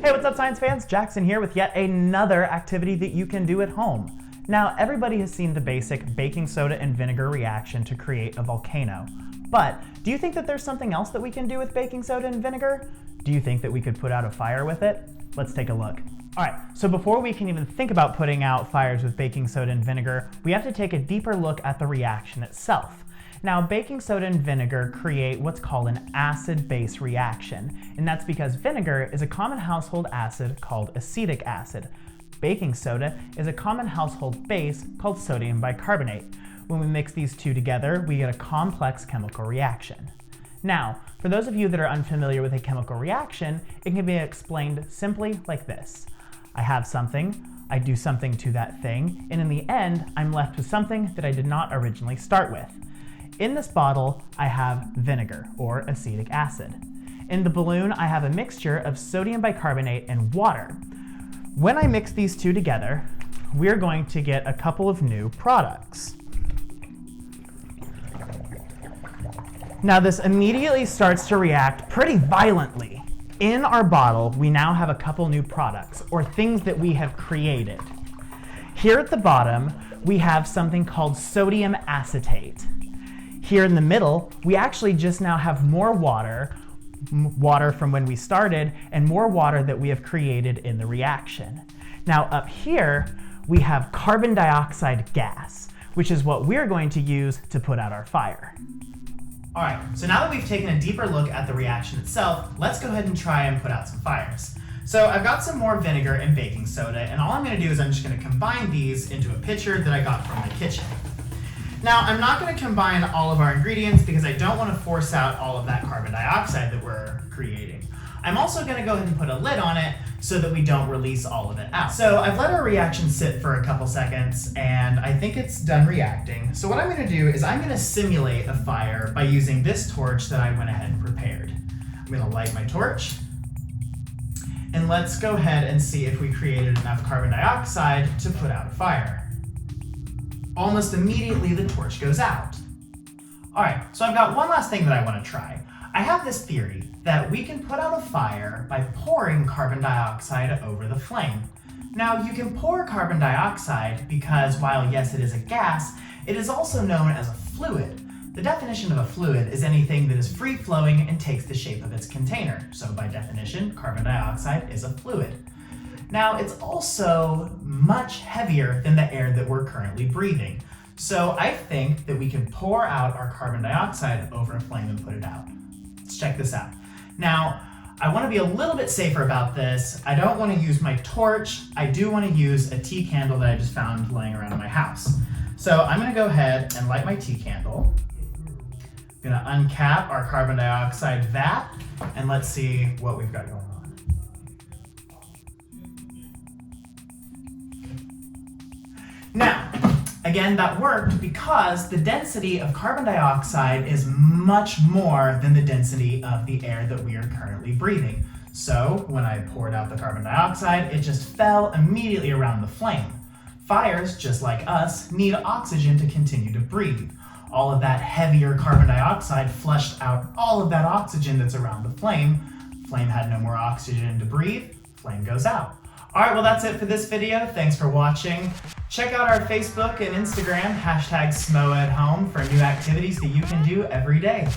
Hey, what's up science fans? Jaxon here with yet another activity that you can do at home. Now, everybody has seen the basic baking soda and vinegar reaction to create a volcano. But do you think that there's something else that we can do with baking soda and vinegar? Do you think that we could put out a fire with it? Let's take a look. All right, so before we can even think about putting out fires with baking soda and vinegar, we have to take a deeper look at the reaction itself. Now, baking soda and vinegar create what's called an acid-base reaction, and that's because vinegar is a common household acid called acetic acid. Baking soda is a common household base called sodium bicarbonate. When we mix these two together, we get a complex chemical reaction. Now, for those of you that are unfamiliar with a chemical reaction, it can be explained simply like this. I have something, I do something to that thing, and in the end, I'm left with something that I did not originally start with. In this bottle, I have vinegar, or acetic acid. In the balloon, I have a mixture of sodium bicarbonate and water. When I mix these two together, we're going to get a couple of new products. Now, this immediately starts to react pretty violently. In our bottle, we now have a couple new products, or things that we have created. Here at the bottom, we have something called sodium acetate. Here in the middle, we actually just now have more water from when we started, and more water that we have created in the reaction. Now up here, we have carbon dioxide gas, which is what we're going to use to put out our fire. All right, so now that we've taken a deeper look at the reaction itself, let's go ahead and try and put out some fires. So I've got some more vinegar and baking soda, and all I'm gonna do is I'm just gonna combine these into a pitcher that I got from the kitchen. Now, I'm not going to combine all of our ingredients because I don't want to force out all of that carbon dioxide that we're creating. I'm also going to go ahead and put a lid on it so that we don't release all of it out. So I've let our reaction sit for a couple seconds and I think it's done reacting. So what I'm going to do is I'm going to simulate a fire by using this torch that I went ahead and prepared. I'm going to light my torch and let's go ahead and see if we created enough carbon dioxide to put out a fire. Almost immediately the torch goes out. All right, so I've got one last thing that I want to try. I have this theory that we can put out a fire by pouring carbon dioxide over the flame. Now, you can pour carbon dioxide because while yes, it is a gas, it is also known as a fluid. The definition of a fluid is anything that is free-flowing and takes the shape of its container. So by definition, carbon dioxide is a fluid. Now, it's also much heavier than the air that we're currently breathing. So I think that we can pour out our carbon dioxide over a flame and put it out. Let's check this out. Now, I want to be a little bit safer about this. I don't want to use my torch. I do want to use a tea candle that I just found laying around in my house. So I'm going to go ahead and light my tea candle. I'm going to uncap our carbon dioxide vat, and let's see what we've got going on. Now, again, that worked because the density of carbon dioxide is much more than the density of the air that we are currently breathing. So when I poured out the carbon dioxide, it just fell immediately around the flame. Fires, just like us, need oxygen to continue to breathe. All of that heavier carbon dioxide flushed out all of that oxygen that's around the flame. Flame had no more oxygen to breathe, flame goes out. All right, well, that's it for this video. Thanks for watching. Check out our Facebook and Instagram, #SMOAthome, for new activities that you can do every day.